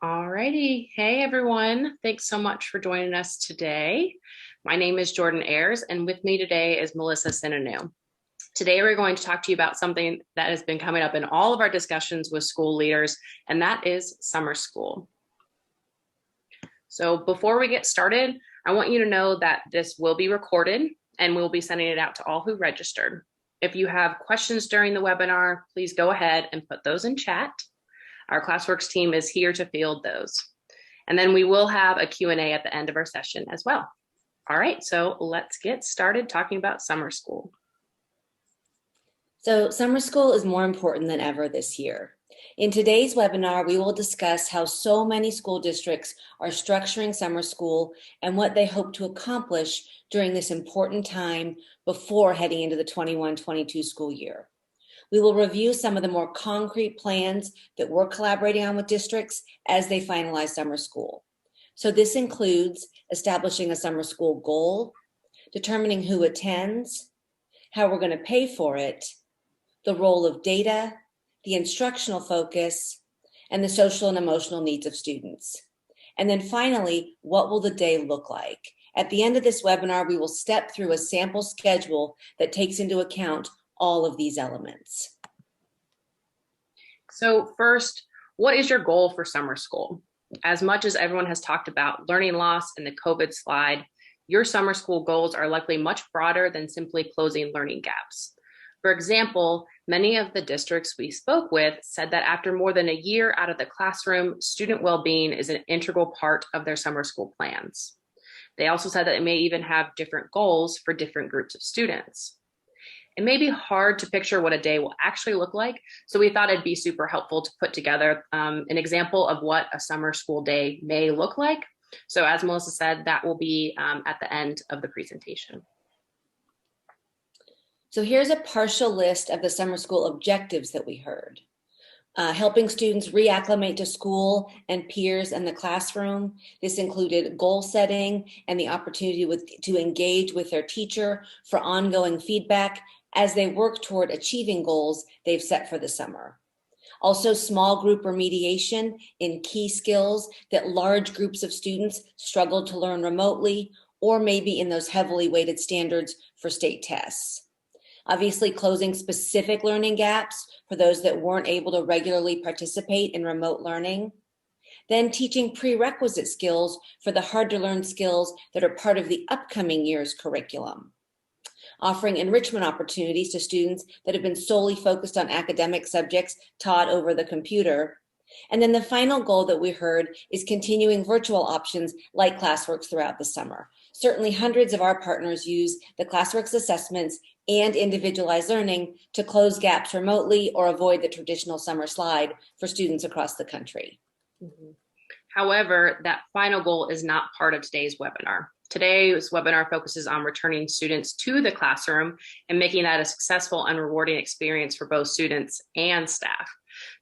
Alrighty. Hey, everyone. Thanks so much for joining us today. My name is Jordan Ayers, and with me today is Melissa Sinanu. Today, we're going to talk to you about something that has been coming up in all of our discussions with school leaders, and that is summer school. So before we get started, I want you to know that this will be recorded and we'll be sending it out to all who registered. If you have questions during the webinar, please go ahead and put those in chat. Our Classworks team is here to field those. And then we will have a Q&A at the end of our session as well. All right, so let's get started talking about summer school. So summer school is more important than ever this year. In today's webinar, we will discuss how so many school districts are structuring summer school and what they hope to accomplish during this important time before heading into the 21-22 school year. We will review some of the more concrete plans that we're collaborating on with districts as they finalize summer school. So this includes establishing a summer school goal, determining who attends, how we're going to pay for it, the role of data, the instructional focus, and the social and emotional needs of students. And then finally, what will the day look like? At the end of this webinar, we will step through a sample schedule that takes into account all of these elements. So first, what is your goal for summer school? As much as everyone has talked about learning loss in the COVID slide, your summer school goals are likely much broader than simply closing learning gaps. For example, many of the districts we spoke with said that after more than a year out of the classroom, student well-being is an integral part of their summer school plans. They also said that they may even have different goals for different groups of students. It may be hard to picture what a day will actually look like, so we thought it'd be super helpful to put together an example of what a summer school day may look like. So as Melissa said, that will be at the end of the presentation. So here's a partial list of the summer school objectives that we heard. Helping students reacclimate to school and peers in the classroom. This included goal setting and the opportunity to engage with their teacher for ongoing feedback as they work toward achieving goals they've set for the summer. Also, small group remediation in key skills that large groups of students struggled to learn remotely, or maybe in those heavily weighted standards for state tests. Obviously, closing specific learning gaps for those that weren't able to regularly participate in remote learning. Then teaching prerequisite skills for the hard to learn skills that are part of the upcoming year's curriculum. Offering enrichment opportunities to students that have been solely focused on academic subjects taught over the computer. And then the final goal that we heard is continuing virtual options like Classworks throughout the summer. Certainly hundreds of our partners use the Classworks assessments and individualized learning to close gaps remotely or avoid the traditional summer slide for students across the country. However, that final goal is not part of today's webinar. Today's webinar focuses on returning students to the classroom and making that a successful and rewarding experience for both students and staff.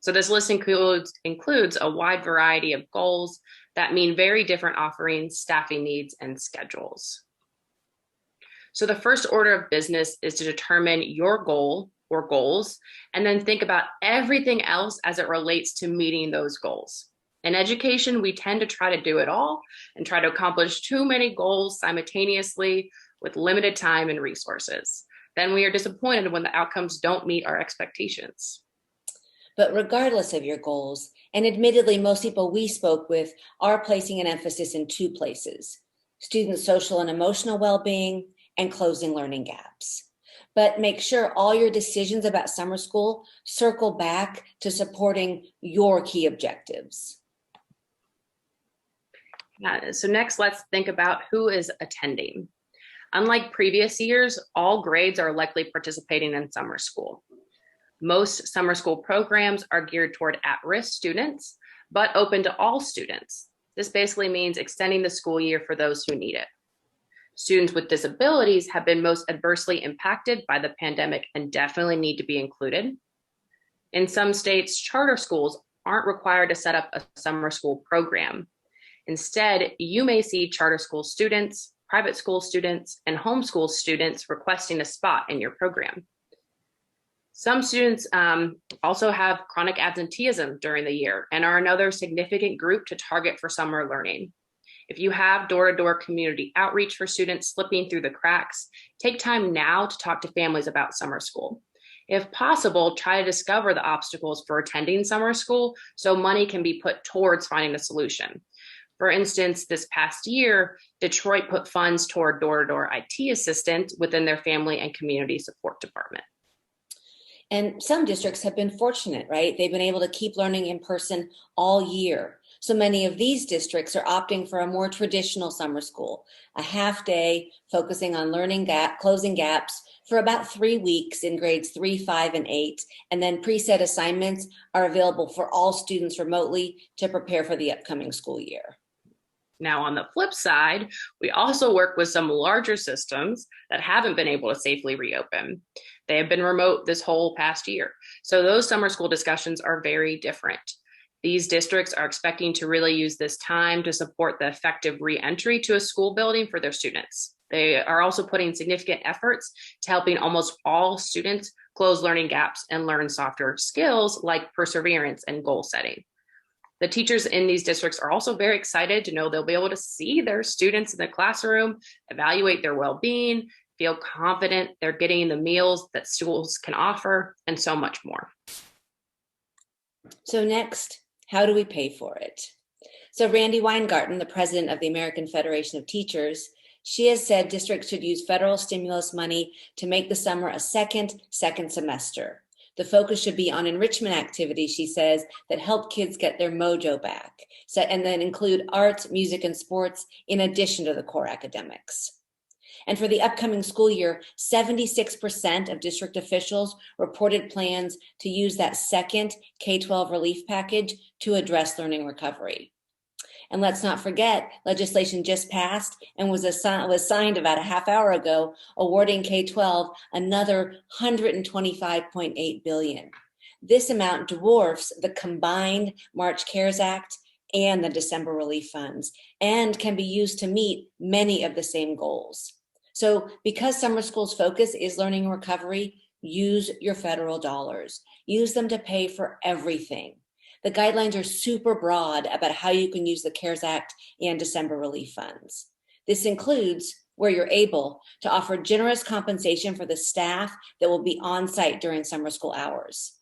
So this list includes a wide variety of goals that mean very different offerings, staffing needs, and schedules. So the first order of business is to determine your goal or goals, and then think about everything else as it relates to meeting those goals. In education, we tend to try to do it all and try to accomplish too many goals simultaneously with limited time and resources. Then we are disappointed when the outcomes don't meet our expectations. But regardless of your goals, and admittedly, most people we spoke with are placing an emphasis in two places: students' social and emotional well-being and closing learning gaps. But make sure all your decisions about summer school circle back to supporting your key objectives. So next, let's think about who is attending. Unlike previous years, all grades are likely participating in summer school. Most summer school programs are geared toward at-risk students, but open to all students. This basically means extending the school year for those who need it. Students with disabilities have been most adversely impacted by the pandemic and definitely need to be included. In some states, charter schools aren't required to set up a summer school program. Instead, you may see charter school students, private school students, and homeschool students requesting a spot in your program. Some students also have chronic absenteeism during the year and are another significant group to target for summer learning. If you have door-to-door community outreach for students slipping through the cracks, take time now to talk to families about summer school. If possible, try to discover the obstacles for attending summer school so money can be put towards finding a solution. For instance, this past year, Detroit put funds toward door-to-door IT assistant within their family and community support department. And some districts have been fortunate, right? They've been able to keep learning in person all year. So many of these districts are opting for a more traditional summer school, a half day focusing on closing gaps for about 3 weeks in grades 3, 5, and 8. And then preset assignments are available for all students remotely to prepare for the upcoming school year. Now, on the flip side, we also work with some larger systems that haven't been able to safely reopen. They have been remote this whole past year. So those summer school discussions are very different. These districts are expecting to really use this time to support the effective re-entry to a school building for their students. They are also putting significant efforts to helping almost all students close learning gaps and learn softer skills like perseverance and goal setting. The teachers in these districts are also very excited to know they'll be able to see their students in the classroom, evaluate their well-being, feel confident they're getting the meals that schools can offer, and so much more. So next, how do we pay for it? So Randy Weingarten, the president of the American Federation of Teachers, she has said districts should use federal stimulus money to make the summer a second semester. The focus should be on enrichment activities, she says, that help kids get their mojo back, and then include arts, music, and sports in addition to the core academics. And for the upcoming school year, 76% of district officials reported plans to use that second K-12 relief package to address learning recovery. And let's not forget, legislation just passed and was signed about a half hour ago, awarding K-12 another $125.8 billion. This amount dwarfs the combined March CARES Act and the December relief funds, and can be used to meet many of the same goals. So because summer school's focus is learning recovery, use your federal dollars. Use them to pay for everything. The guidelines are super broad about how you can use the CARES Act and December relief funds. This includes, where you're able, to offer generous compensation for the staff that will be on site during summer school hours.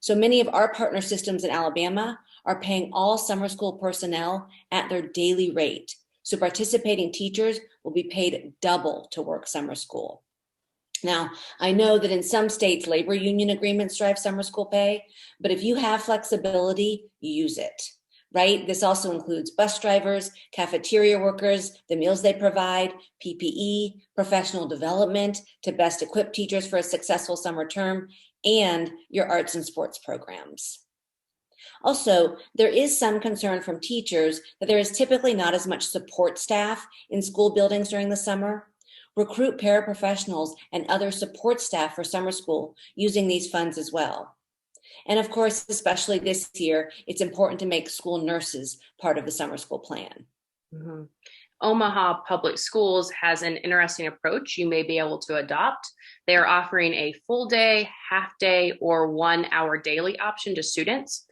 So many of our partner systems in Alabama are paying all summer school personnel at their daily rate. So participating teachers will be paid double to work summer school. Now, I know that in some states, labor union agreements drive summer school pay, but if you have flexibility, use it, right? This also includes bus drivers, cafeteria workers, the meals they provide, PPE, professional development to best equip teachers for a successful summer term, and your arts and sports programs. Also, there is some concern from teachers that there is typically not as much support staff in school buildings during the summer. Recruit paraprofessionals and other support staff for summer school using these funds as well. And of course, especially this year, it's important to make school nurses part of the summer school plan. Mm-hmm. Omaha Public Schools has an interesting approach you may be able to adopt. They are offering a full day, half day, or 1 hour daily option to students.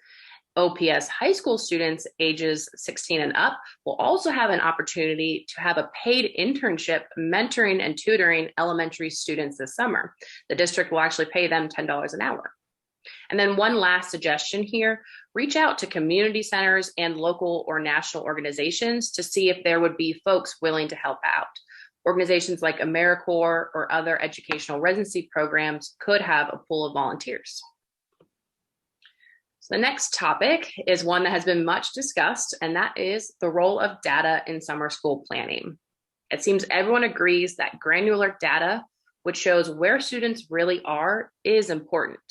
OPS high school students ages 16 and up will also have an opportunity to have a paid internship mentoring and tutoring elementary students this summer. The district will actually pay them $10 an hour. And then one last suggestion here, reach out to community centers and local or national organizations to see if there would be folks willing to help out. Organizations like AmeriCorps or other educational residency programs could have a pool of volunteers. The next topic is one that has been much discussed, and that is the role of data in summer school planning. It seems everyone agrees that granular data, which shows where students really are, is important.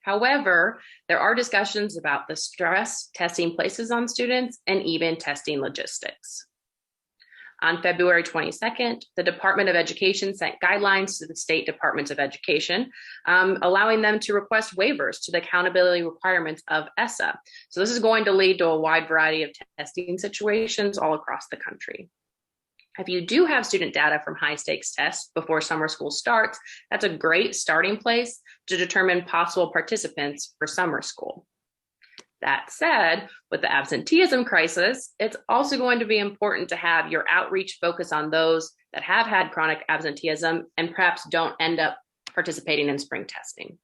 However, there are discussions about the stress testing places on students and even testing logistics. On February 22nd, the Department of Education sent guidelines to the state departments of education, allowing them to request waivers to the accountability requirements of ESSA. So this is going to lead to a wide variety of testing situations all across the country. If you do have student data from high stakes tests before summer school starts, that's a great starting place to determine possible participants for summer school. That said, with the absenteeism crisis, it's also going to be important to have your outreach focus on those that have had chronic absenteeism and perhaps don't end up participating in spring testing.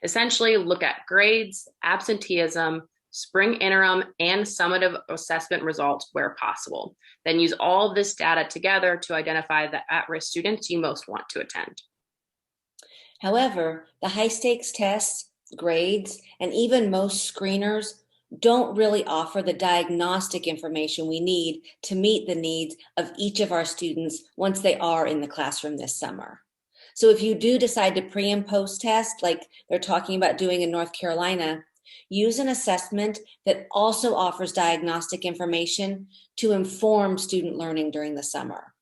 Essentially, look at grades, absenteeism, spring interim, and summative assessment results where possible. Then use all this data together to identify the at-risk students you most want to attend. However, the high stakes tests, grades, and even most screeners don't really offer the diagnostic information we need to meet the needs of each of our students once they are in the classroom this summer. So if you do decide to pre and post test, like they're talking about doing in North Carolina, use an assessment that also offers diagnostic information to inform student learning during the summer.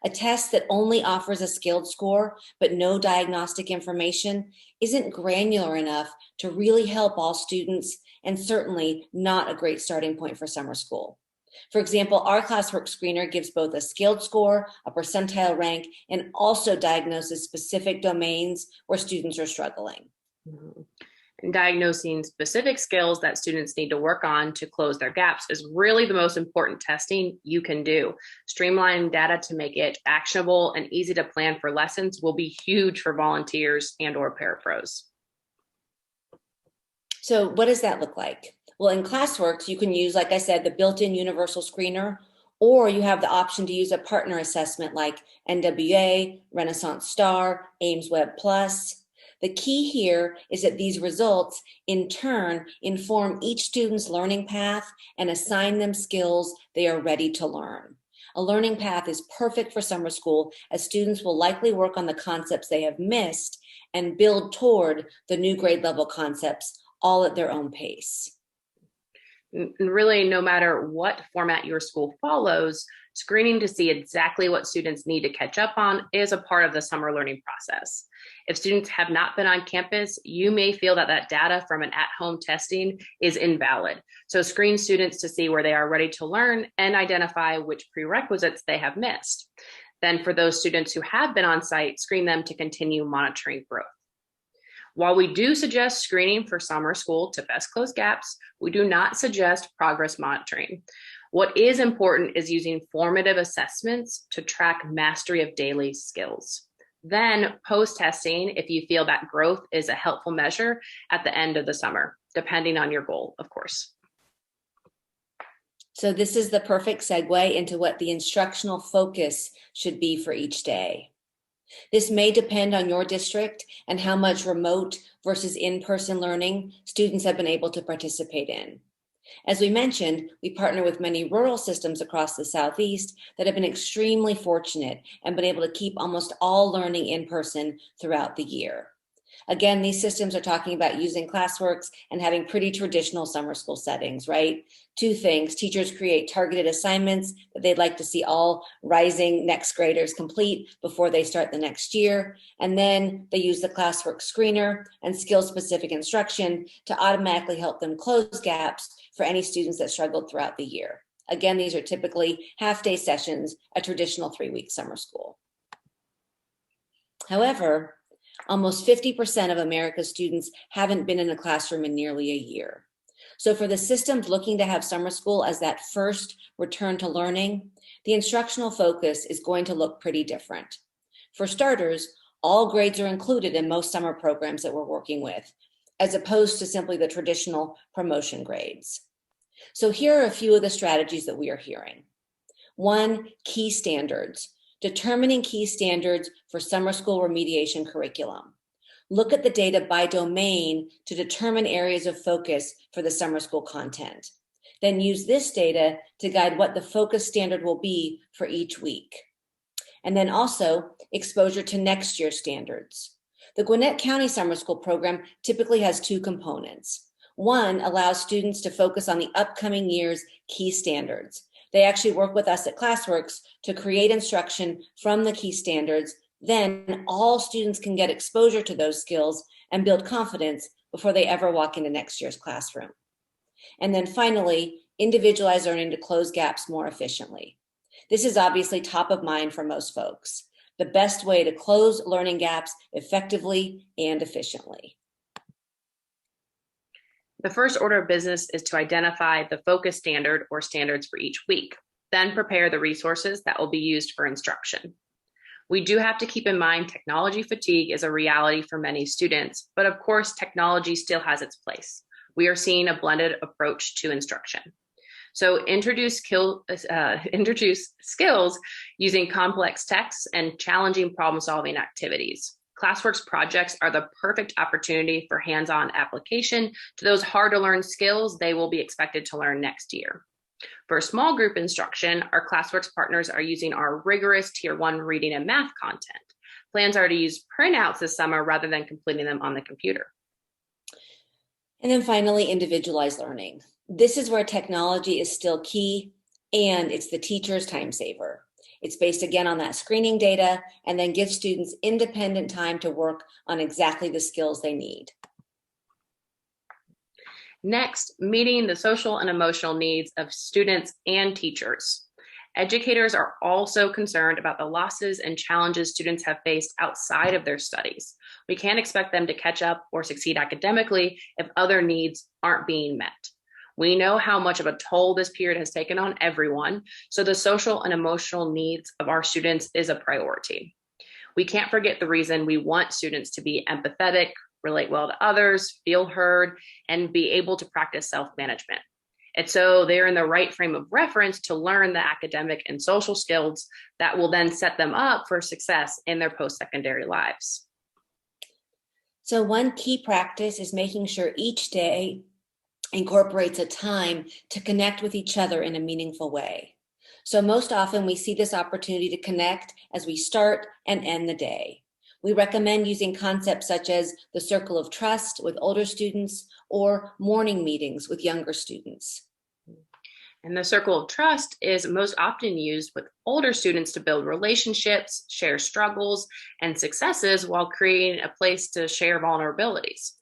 A test that only offers a skilled score but no diagnostic information isn't granular enough to really help all students, and certainly not a great starting point for summer school. For example, our Classworks screener gives both a skilled score, a percentile rank, and also diagnoses specific domains where students are struggling. And diagnosing specific skills that students need to work on to close their gaps is really the most important testing you can do. Streamlining data to make it actionable and easy to plan for lessons will be huge for volunteers and or parapros. So what does that look like? Well, in Classworks, you can use, like I said, the built-in universal screener, or you have the option to use a partner assessment like NWA, Renaissance Star, Ames Web Plus. The key here is that these results, in turn, inform each student's learning path and assign them skills they are ready to learn. A learning path is perfect for summer school, as students will likely work on the concepts they have missed and build toward the new grade level concepts, all at their own pace. And really, no matter what format your school follows, screening to see exactly what students need to catch up on is a part of the summer learning process. If students have not been on campus, you may feel that data from an at-home testing is invalid. So screen students to see where they are ready to learn and identify which prerequisites they have missed. Then for those students who have been on site, screen them to continue monitoring growth. While we do suggest screening for summer school to best close gaps, we do not suggest progress monitoring. What is important is using formative assessments to track mastery of daily skills. Then post-testing if you feel that growth is a helpful measure at the end of the summer, depending on your goal, of course. So this is the perfect segue into what the instructional focus should be for each day. This may depend on your district and how much remote versus in-person learning students have been able to participate in. As we mentioned, we partner with many rural systems across the Southeast that have been extremely fortunate and been able to keep almost all learning in person throughout the year. Again, these systems are talking about using Classworks and having pretty traditional summer school settings, right? Two things: teachers create targeted assignments that they'd like to see all rising next graders complete before they start the next year. And then they use the Classworks screener and skill-specific instruction to automatically help them close gaps for any students that struggled throughout the year. Again, these are typically half-day sessions, a traditional 3-week summer school. However, almost 50% of America's students haven't been in a classroom in nearly a year. So for the systems looking to have summer school as that first return to learning, the instructional focus is going to look pretty different. For starters, all grades are included in most summer programs that we're working with, as opposed to simply the traditional promotion grades. So here are a few of the strategies that we are hearing. 1, key standards. Determining key standards for summer school remediation curriculum. Look at the data by domain to determine areas of focus for the summer school content. Then use this data to guide what the focus standard will be for each week. And then also exposure to next year's standards. The Gwinnett County Summer School program typically has 2 components. 1 allows students to focus on the upcoming year's key standards. They actually work with us at Classworks to create instruction from the key standards. Then all students can get exposure to those skills and build confidence before they ever walk into next year's classroom. And then finally, individualize learning to close gaps more efficiently. This is obviously top of mind for most folks. The best way to close learning gaps effectively and efficiently. The first order of business is to identify the focus standard or standards for each week, then prepare the resources that will be used for instruction. We do have to keep in mind technology fatigue is a reality for many students, but of course, technology still has its place. We are seeing a blended approach to instruction. So introduce skills using complex texts and challenging problem-solving activities. Classworks projects are the perfect opportunity for hands-on application to those hard-to-learn skills they will be expected to learn next year. For small group instruction, our Classworks partners are using our rigorous Tier 1 reading and math content. Plans are to use printouts this summer rather than completing them on the computer. And then finally, individualized learning. This is where technology is still key, and it's the teacher's time saver. It's based again on that screening data and then gives students independent time to work on exactly the skills they need. Next, meeting the social and emotional needs of students and teachers. Educators are also concerned about the losses and challenges students have faced outside of their studies. We can't expect them to catch up or succeed academically if other needs aren't being met. We know how much of a toll this period has taken on everyone, so the social and emotional needs of our students is a priority. We can't forget the reason we want students to be empathetic, relate well to others, feel heard, and be able to practice self-management. And so they're in the right frame of reference to learn the academic and social skills that will then set them up for success in their post-secondary lives. So one key practice is making sure each day incorporates a time to connect with each other in a meaningful way. So most often we see this opportunity to connect as we start and end the day. We recommend using concepts such as the circle of trust with older students or morning meetings with younger students. And the circle of trust is most often used with older students to build relationships, share struggles and successes while creating a place to share vulnerabilities.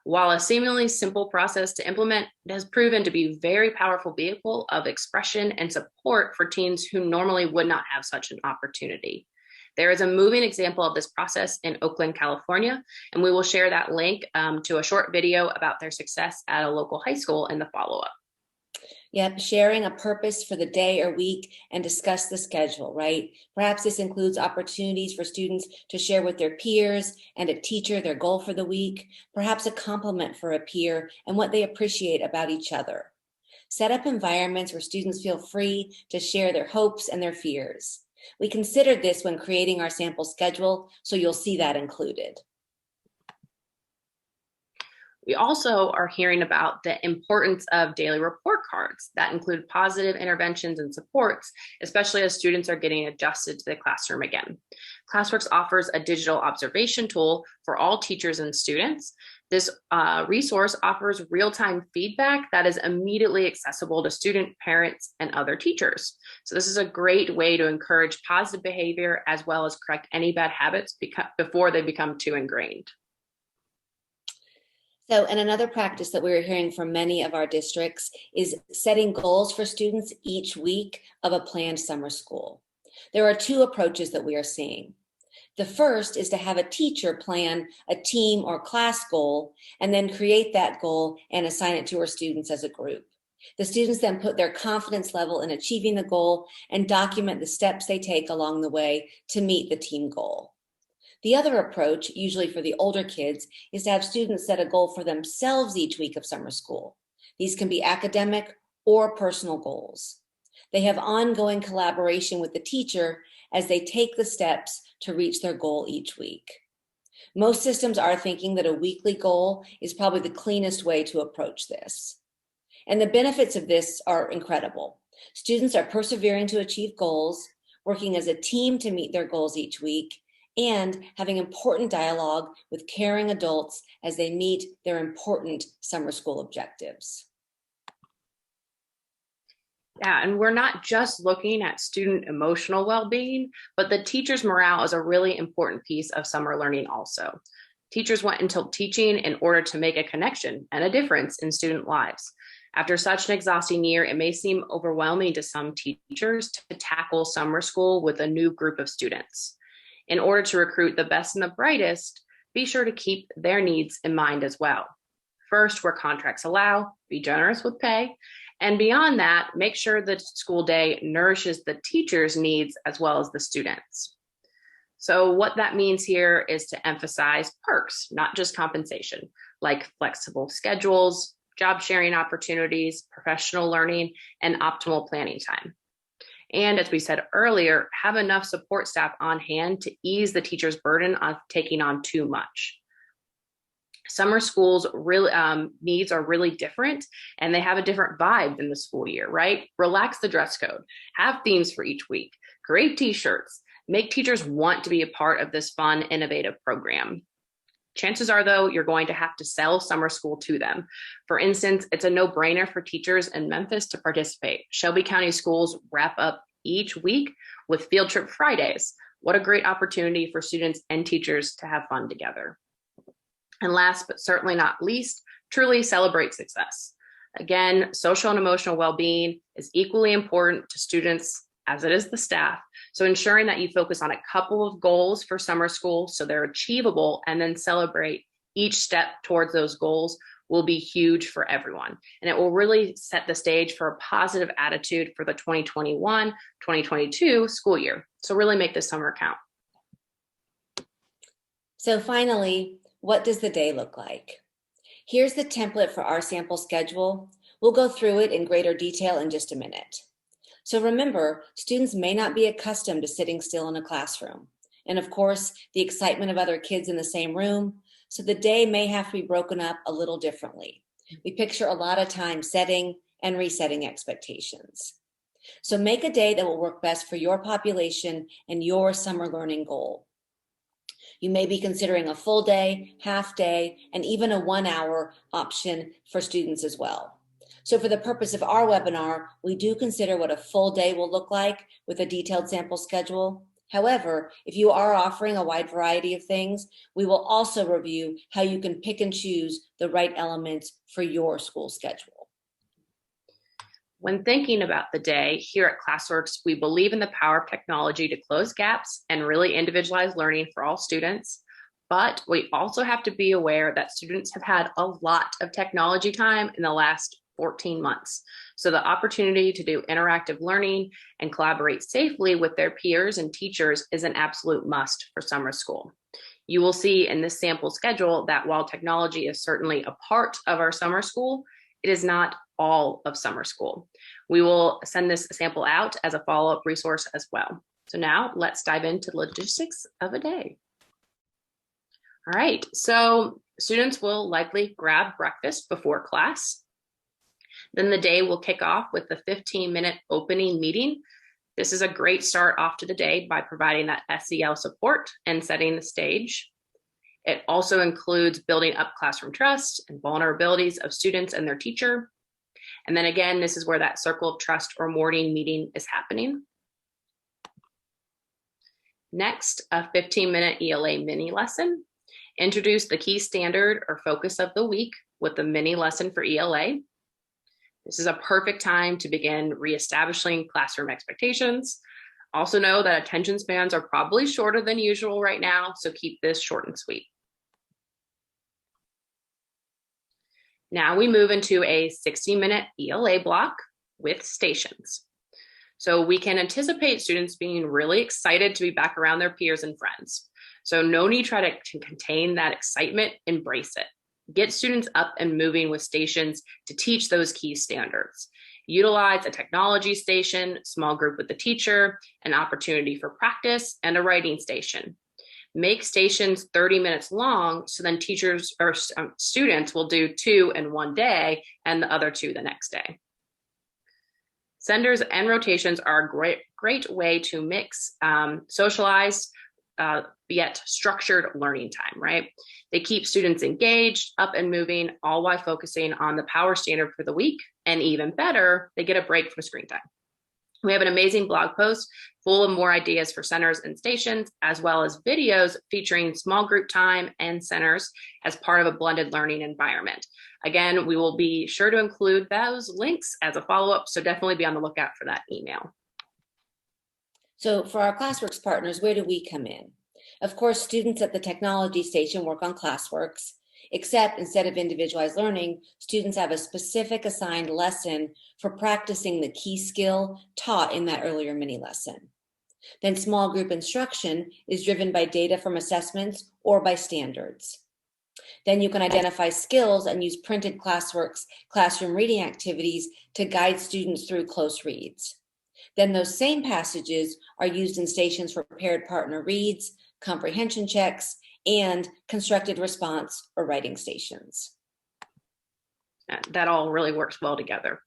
While a seemingly simple process to implement, it has proven to be a very powerful vehicle of expression and support for teens who normally would not have such an opportunity. There is a moving example of this process in Oakland, California, and we will share that link to a short video about their success at a local high school in the follow-up. Yep, sharing a purpose for the day or week and discuss the schedule, right? Perhaps this includes opportunities for students to share with their peers and a teacher their goal for the week, perhaps a compliment for a peer and what they appreciate about each other. Set up environments where students feel free to share their hopes and their fears. We considered this when creating our sample schedule, so you'll see that included. We also are hearing about the importance of daily report cards that include positive interventions and supports, especially as students are getting adjusted to the classroom again. Classworks offers a digital observation tool for all teachers and students. This resource offers real-time feedback that is immediately accessible to student, parents, and other teachers. So this is a great way to encourage positive behavior as well as correct any bad habits before they become too ingrained. So, and another practice that we're hearing from many of our districts is setting goals for students each week of a planned summer school. There are two approaches that we are seeing. The first is to have a teacher plan a team or class goal and then create that goal and assign it to her students as a group. The students then put their confidence level in achieving the goal and document the steps they take along the way to meet the team goal. The other approach, usually for the older kids, is to have students set a goal for themselves each week of summer school. These can be academic or personal goals. They have ongoing collaboration with the teacher as they take the steps to reach their goal each week. Most systems are thinking that a weekly goal is probably the cleanest way to approach this. And the benefits of this are incredible. Students are persevering to achieve goals, working as a team to meet their goals each week, and having important dialogue with caring adults as they meet their important summer school objectives. Yeah, and we're not just looking at student emotional well-being, but the teacher's morale is a really important piece of summer learning also. Teachers went into teaching in order to make a connection and a difference in student lives. After such an exhausting year, it may seem overwhelming to some teachers to tackle summer school with a new group of students. In order to recruit the best and the brightest, be sure to keep their needs in mind as well. First, where contracts allow, be generous with pay. And beyond that, make sure the school day nourishes the teacher's needs as well as the students. So what that means here is to emphasize perks, not just compensation, like flexible schedules, job sharing opportunities, professional learning, and optimal planning time. And as we said earlier, have enough support staff on hand to ease the teacher's burden of taking on too much. Summer schools really needs are really different, and they have a different vibe than the school year, right? Relax the dress code, have themes for each week, create t-shirts, make teachers want to be a part of this fun, innovative program. Chances are, though, you're going to have to sell summer school to them. For instance, it's a no-brainer for teachers in Memphis to participate. Shelby County schools wrap up each week with Field Trip Fridays. What a great opportunity for students and teachers to have fun together. And last but certainly not least, truly celebrate success. Again, social and emotional well-being is equally important to students as it is the staff. So ensuring that you focus on a couple of goals for summer school so they're achievable, and then celebrate each step towards those goals will be huge for everyone. And it will really set the stage for a positive attitude for the 2021-2022 school year. So really make this summer count. So finally, what does the day look like? Here's the template for our sample schedule. We'll go through it in greater detail in just a minute. So remember, students may not be accustomed to sitting still in a classroom. And of course, the excitement of other kids in the same room. So the day may have to be broken up a little differently. We picture a lot of time setting and resetting expectations. So make a day that will work best for your population and your summer learning goal. You may be considering a full day, half day, and even a 1 hour option for students as well. So for the purpose of our webinar, we do consider what a full day will look like with a detailed sample schedule. However, if you are offering a wide variety of things, we will also review how you can pick and choose the right elements for your school schedule. When thinking about the day, here at Classworks, we believe in the power of technology to close gaps and really individualize learning for all students. But we also have to be aware that students have had a lot of technology time in the last 14 months. So the opportunity to do interactive learning and collaborate safely with their peers and teachers is an absolute must for summer school. You will see in this sample schedule that while technology is certainly a part of our summer school, it is not all of summer school. We will send this sample out as a follow-up resource as well. So now let's dive into the logistics of a day. All right, so students will likely grab breakfast before class. Then the day will kick off with the 15-minute opening meeting. This is a great start off to the day by providing that SEL support and setting the stage. It also includes building up classroom trust and vulnerabilities of students and their teacher. And then again, this is where that circle of trust or morning meeting is happening. Next, a 15-minute ELA mini lesson. Introduce the key standard or focus of the week with the mini lesson for ELA. This is a perfect time to begin reestablishing classroom expectations. Also know that attention spans are probably shorter than usual right now, so keep this short and sweet. Now we move into a 60-minute ELA block with stations. So we can anticipate students being really excited to be back around their peers and friends. So no need to try to contain that excitement, embrace it. Get students up and moving with stations to teach those key standards. Utilize a technology station, small group with the teacher, an opportunity for practice, and a writing station. Make stations 30 minutes long, so then teachers or students will do 2 in one day and the other 2 the next day. Senders and rotations are a great way to mix socialized yet structured learning time, right? They keep students engaged, up and moving, all while focusing on the power standard for the week. And even better, they get a break from screen time. We have an amazing blog post full of more ideas for centers and stations, as well as videos featuring small group time and centers as part of a blended learning environment. Again, we will be sure to include those links as a follow-up, so definitely be on the lookout for that email. So for our Classworks partners, where do we come in? Of course, students at the technology station work on Classworks, except instead of individualized learning, students have a specific assigned lesson for practicing the key skill taught in that earlier mini lesson. Then small group instruction is driven by data from assessments or by standards. Then you can identify skills and use printed Classworks classroom reading activities to guide students through close reads. Then those same passages are used in stations for paired partner reads, comprehension checks, and constructed response or writing stations. That all really works well together.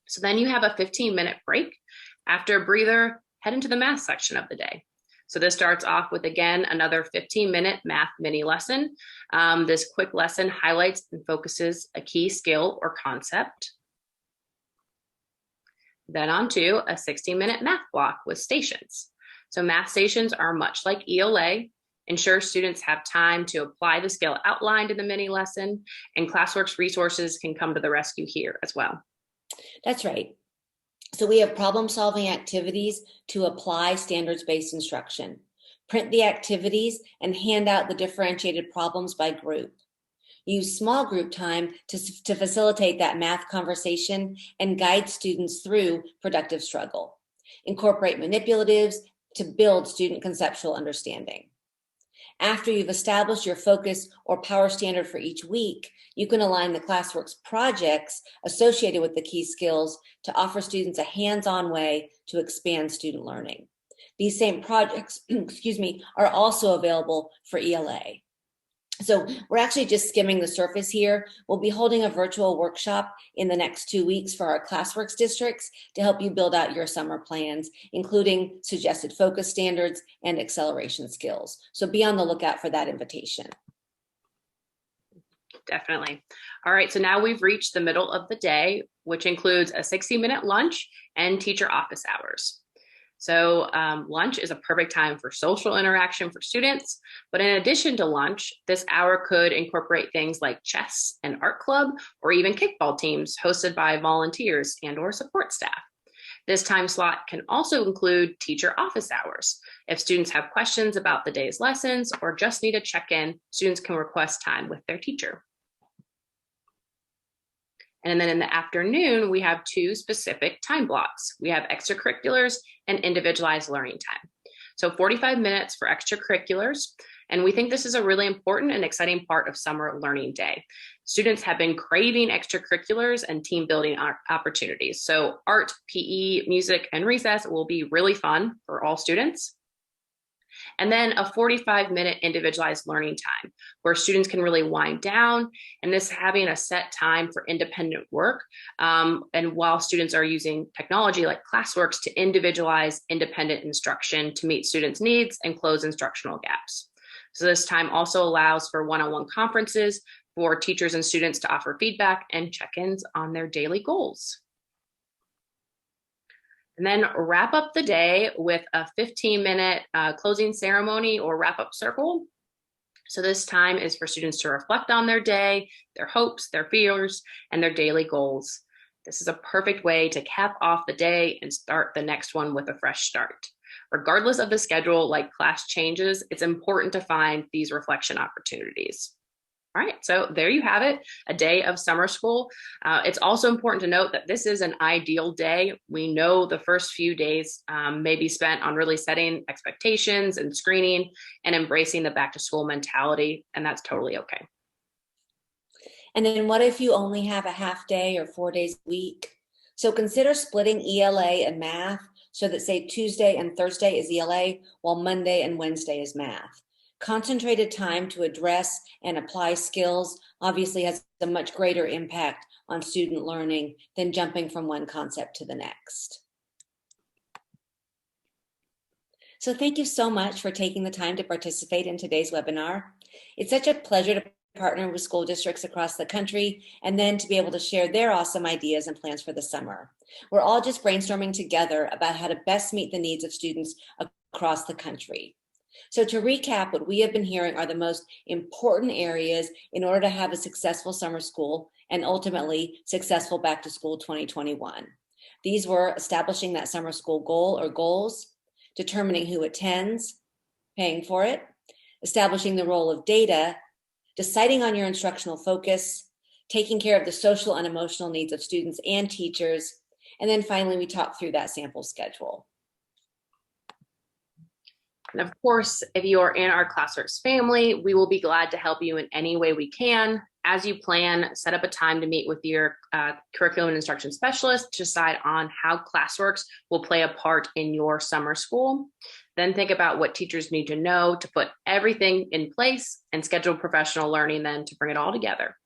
So then you have a 15-minute break. After a breather, head into the math section of the day. So this starts off with, again, another 15-minute math mini lesson. This quick lesson highlights and focuses a key skill or concept. Then on to a 60-minute math block with stations. So math stations are much like ELA, ensure students have time to apply the skill outlined in the mini lesson, and Classworks resources can come to the rescue here as well. That's right. So we have problem-solving activities to apply standards-based instruction. Print the activities and hand out the differentiated problems by group. Use small group time to facilitate that math conversation and guide students through productive struggle. Incorporate manipulatives to build student conceptual understanding. After you've established your focus or power standard for each week, you can align the Classworks projects associated with the key skills to offer students a hands-on way to expand student learning. These same projects, are also available for ELA. So we're actually just skimming the surface here. We'll be holding a virtual workshop in the next 2 weeks for our Classworks districts to help you build out your summer plans, including suggested focus standards and acceleration skills. So be on the lookout for that invitation. Definitely. All right, so now we've reached the middle of the day, which includes a 60-minute lunch and teacher office hours. So lunch is a perfect time for social interaction for students, but in addition to lunch, this hour could incorporate things like chess and art club, or even kickball teams hosted by volunteers and or support staff. This time slot can also include teacher office hours. If students have questions about the day's lessons or just need a check-in, students can request time with their teacher. And then in the afternoon, we have 2 specific time blocks. We have extracurriculars and individualized learning time. So 45 minutes for extracurriculars. And we think this is a really important and exciting part of summer learning day. Students have been craving extracurriculars and team building opportunities. So art, PE, music, and recess will be really fun for all students. And then a 45-minute individualized learning time where students can really wind down, and this having a set time for independent work. And while students are using technology like Classworks to individualize independent instruction to meet students' needs and close instructional gaps. So this time also allows for one-on-one conferences for teachers and students to offer feedback and check-ins on their daily goals. And then wrap up the day with a 15-minute closing ceremony or wrap-up circle. So this time is for students to reflect on their day, their hopes, their fears, and their daily goals. This is a perfect way to cap off the day and start the next one with a fresh start. Regardless of the schedule, like class changes, it's important to find these reflection opportunities. All right, so there you have it, a day of summer school. It's also important to note that this is an ideal day. We know the first few days may be spent on really setting expectations and screening and embracing the back to school mentality, and that's totally okay. And then what if you only have a half day or 4 days a week? So consider splitting ELA and math so that, say, Tuesday and Thursday is ELA, while Monday and Wednesday is math. Concentrated time to address and apply skills obviously has a much greater impact on student learning than jumping from one concept to the next. So thank you so much for taking the time to participate in today's webinar. It's such a pleasure to partner with school districts across the country and then to be able to share their awesome ideas and plans for the summer. We're all just brainstorming together about how to best meet the needs of students across the country. So to recap, what we have been hearing are the most important areas in order to have a successful summer school and ultimately successful back to school 2021. These were establishing that summer school goal or goals, determining who attends, paying for it, establishing the role of data, deciding on your instructional focus, taking care of the social and emotional needs of students and teachers, and then finally we talked through that sample schedule. And of course, if you are in our Classworks family, we will be glad to help you in any way we can. As you plan, set up a time to meet with your curriculum and instruction specialist to decide on how Classworks will play a part in your summer school. Then think about what teachers need to know to put everything in place and schedule professional learning then to bring it all together.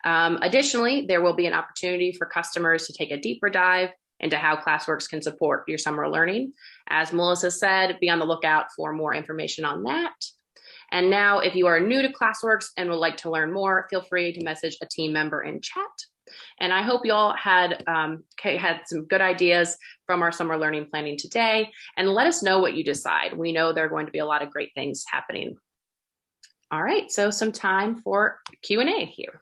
Additionally, there will be an opportunity for customers to take a deeper dive into how Classworks can support your summer learning. As Melissa said, be on the lookout for more information on that. And now, if you are new to Classworks and would like to learn more, feel free to message a team member in chat. And I hope you all had some good ideas from our summer learning planning today. And let us know what you decide. We know there are going to be a lot of great things happening. All right, so some time for Q&A here.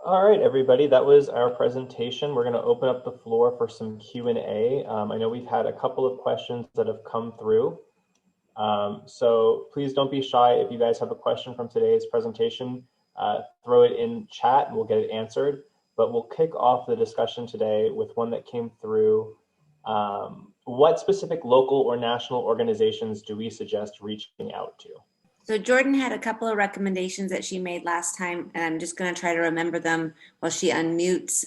All right, everybody, that was our presentation. We're going to open up the floor for some Q&A. I know we've had a couple of questions that have come through. So please don't be shy. If you guys have a question from today's presentation, throw it in chat and we'll get it answered. But we'll kick off the discussion today with one that came through. What specific local or national organizations do we suggest reaching out to? So Jordan had a couple of recommendations that she made last time, and I'm just going to try to remember them while she unmutes.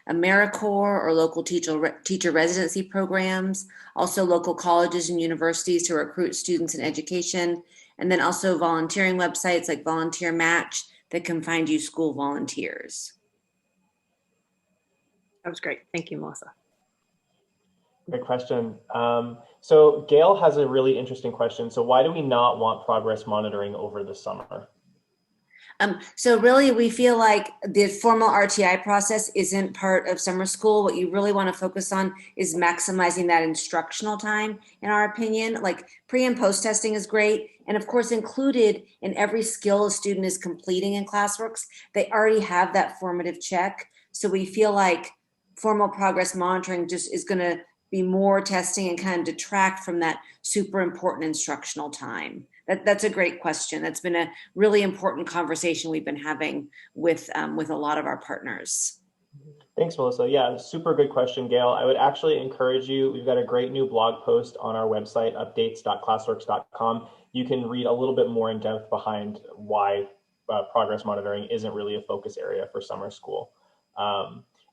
AmeriCorps or local teacher residency programs, also local colleges and universities to recruit students in education, and then also volunteering websites like Volunteer Match that can find you school volunteers. That was great. Thank you, Melissa. Great question. So Gail has a really interesting question. So why do we not want progress monitoring over the summer? So really, we feel like the formal RTI process isn't part of summer school. What you really want to focus on is maximizing that instructional time, in our opinion. Like pre and post testing is great. And of course, included in every skill a student is completing in Classworks, they already have that formative check. So we feel like formal progress monitoring just is going to be more testing and kind of detract from that super important instructional time. That's a great question. That's been a really important conversation we've been having with a lot of our partners. Thanks, Melissa. Yeah, super good question, Gail. I would actually encourage you, we've got a great new blog post on our website, updates.classworks.com. You can read a little bit more in depth behind why progress monitoring isn't really a focus area for summer school.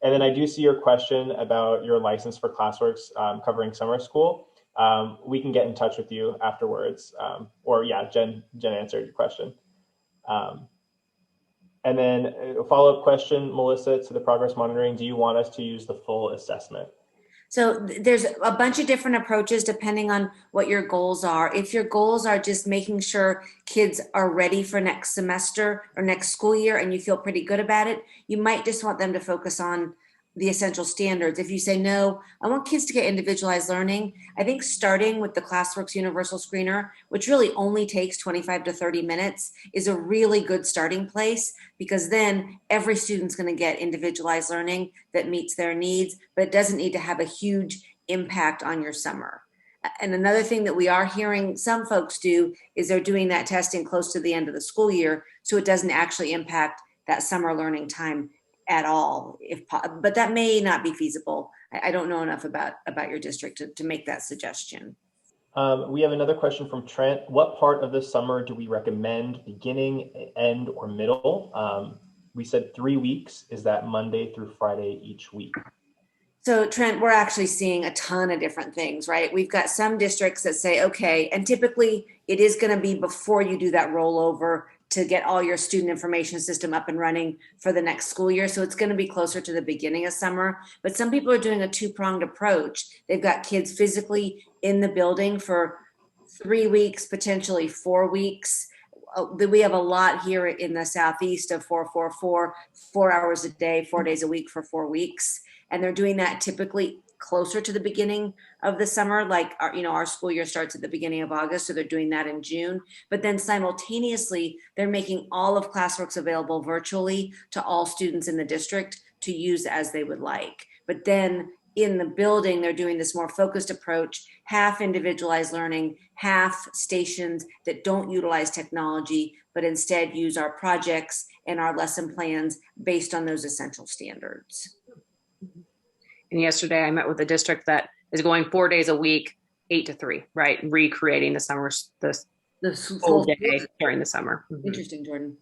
And then I do see your question about your license for Classworks covering summer school. We can get in touch with you afterwards. Or yeah, Jen answered your question. And then a follow-up question, Melissa, to the progress monitoring. Do you want us to use the full assessment? So there's a bunch of different approaches depending on what your goals are. If your goals are just making sure kids are ready for next semester or next school year and you feel pretty good about it, you might just want them to focus on the essential standards. If you say, no, I want kids to get individualized learning, I think starting with the Classworks Universal Screener, which really only takes 25 to 30 minutes, is a really good starting place, because then every student's going to get individualized learning that meets their needs, but it doesn't need to have a huge impact on your summer. And another thing that we are hearing some folks do is they're doing that testing close to the end of the school year, so it doesn't actually impact that summer learning time at all, but that may not be feasible. I don't know enough about your district to make that suggestion. We have another question from Trent. What part of the summer do we recommend, beginning, end, or middle? We said 3 weeks. Is that Monday through Friday each week? So Trent, we're actually seeing a ton of different things, right? We've got some districts that say, okay, and typically it is going to be before you do that rollover to get all your student information system up and running for the next school year. So it's going to be closer to the beginning of summer. But some people are doing a two-pronged approach. They've got kids physically in the building for 3 weeks, potentially 4 weeks. We have a lot here in the Southeast of 4-4-4, 4 hours a day, 4 days a week for 4 weeks. And they're doing that typically closer to the beginning of the summer, like our school year starts at the beginning of August, so they're doing that in June. But then simultaneously, they're making all of Classworks available virtually to all students in the district to use as they would like. But then in the building, they're doing this more focused approach, half individualized learning, half stations that don't utilize technology, but instead use our projects and our lesson plans based on those essential standards. And yesterday I met with a district that is going 4 days a week, 8 to 3, right? Recreating the summer, the full day during the summer. Interesting, Jordan.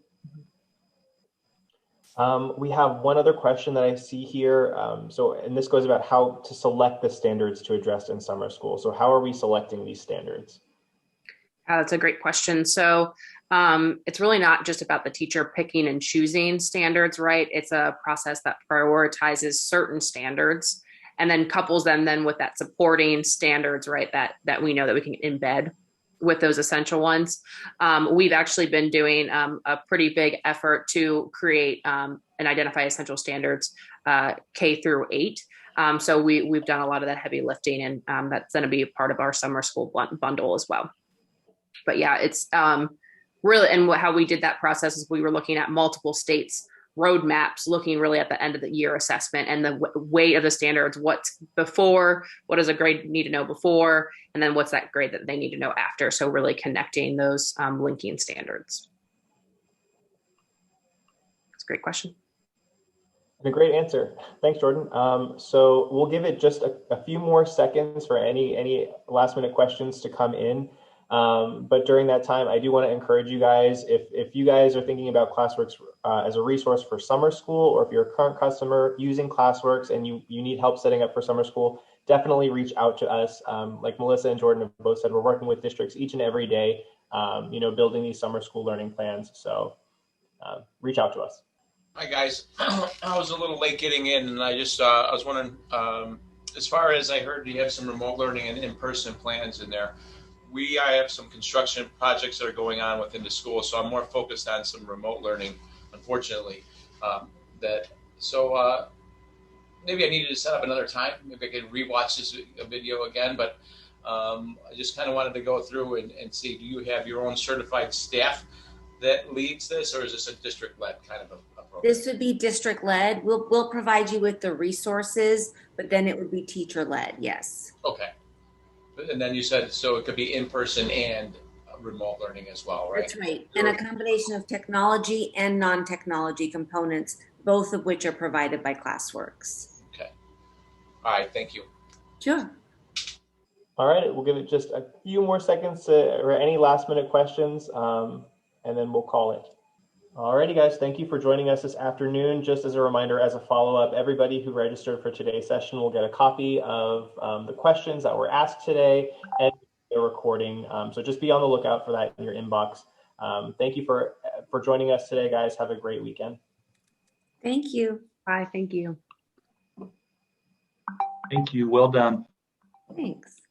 We have one other question that I see here. And this goes about how to select the standards to address in summer school. So how are we selecting these standards? That's a great question. So it's really not just about the teacher picking and choosing standards, right? It's a process that prioritizes certain standards and then couples them then with that supporting standards, right? That we know that we can embed with those essential ones. We've actually been doing a pretty big effort to create and identify essential standards K through 8. So we've done a lot of that heavy lifting, and that's going to be a part of our summer school bundle as well. But yeah, it's really, and how we did that process is we were looking at multiple states' roadmaps, looking really at the end of the year assessment and the weight of the standards, what's before, what does a grade need to know before, and then what's that grade that they need to know after. So really connecting those linking standards. That's a great question. And a great answer. Thanks, Jordan. So we'll give it just a few more seconds for any last minute questions to come in. But during that time, I do want to encourage you guys, if you guys are thinking about Classworks as a resource for summer school, or if you're a current customer using Classworks and you need help setting up for summer school, definitely reach out to us. Like Melissa and Jordan have both said, we're working with districts each and every day, building these summer school learning plans. So reach out to us. Hi guys, I was a little late getting in, and I was wondering, as far as I heard, you have some remote learning and in-person plans in there. I have some construction projects that are going on within the school, so I'm more focused on some remote learning, unfortunately. Maybe I needed to set up another time. Maybe I could rewatch this video again, but I just kind of wanted to go through and see, do you have your own certified staff that leads this, or is this a district-led kind of a program? This would be district-led. We'll provide you with the resources, but then it would be teacher-led, yes. Okay. And then you said, so it could be in-person and remote learning as well, right? That's right. And a combination of technology and non-technology components, both of which are provided by Classworks. Okay. All right. Thank you. Sure. All right. We'll give it just a few more seconds for any last minute questions, and then we'll call it. Alrighty, guys, thank you for joining us this afternoon. Just as a reminder, as a follow-up, everybody who registered for today's session will get a copy of the questions that were asked today and the recording. So just be on the lookout for that in your inbox. Thank you for joining us today, guys. Have a great weekend. Thank you. Bye. Thank you. Thank you. Well done. Thanks.